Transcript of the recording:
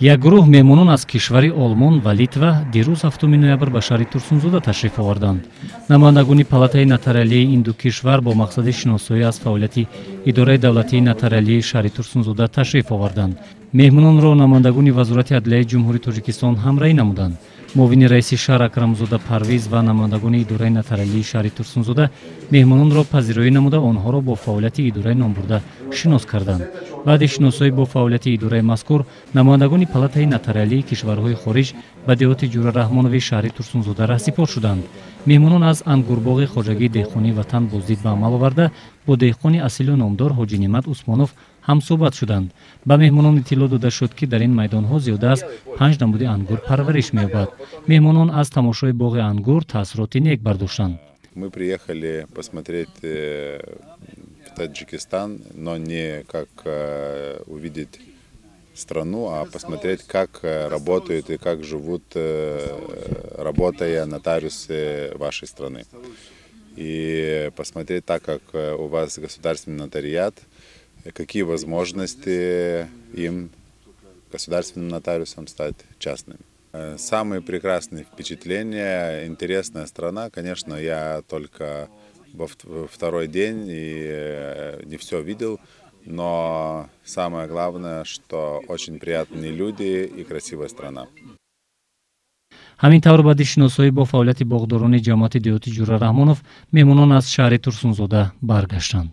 Як гурӯҳ меҳмонон аз кишвари Олмон ва Литва дирӯз 7 ноябр ба шаҳри Турсунзода ташриф оварданд. Намояндагони палатаи нотариалии ин ду кишвар бо мақсади шиносоӣ аз фаъолияти идораи давлатии нотариалии шаҳри Турсунзода ташриф оварданд. Меҳмононро намояндагони Вазорати Адлияи Ҷумҳурии Тоҷикистон ҳамраҳӣ намуданд. Муовини раиси шаҳр Акрамзода Парвиз ва намояндагони идораи нотариалии шаҳри Турсунзода меҳмононро пазироӣ намуда, онҳоро бо фаъолияти идораи номбурда шинос карданд. баъди шиносоӣ бо фаъолияти идораи мазкур, намояндагони палатаи нотариалии кишварҳои хориҷ ба деҳоти Ҷурараҳмонови шаҳри Турсунзода раҳсипор шуданд. меҳмонон аз ангурбоғи хоҷагӣ деҳқонӣ ватан боздид ба амал оварда, бо деҳқони асилу номдор Ҳоҷӣ Неъмат Усмонов ҳамсӯҳбат шуданд. Ба меҳмонон иттилоъ дода шуд, ки дар ин майдонҳо зиёда аз 5 намуди ангур парвариш меёбад. меҳмонон аз тамошои боғи ангур таъссуроти нек бардоштанд. Мы приехали посмотреть в Таджикистан, но не как увидеть страну, а посмотреть, как работают и как живут, работая нотариусы вашей страны. И посмотреть, так как у вас государственный нотариат, какие возможности им, государственным нотариусам, стать частными. Самые прекрасные впечатления, интересная страна. Конечно, я только во второй день и не все видел, но самое главное, что очень приятные люди и красивая страна. ҳамин тавр баъди шиносоӣ бо фаъолияти боғдорони ҷамоати деҳоти Ҷурараҳмонов, меҳмонон аз шаҳри Турсунзода баргаштанд.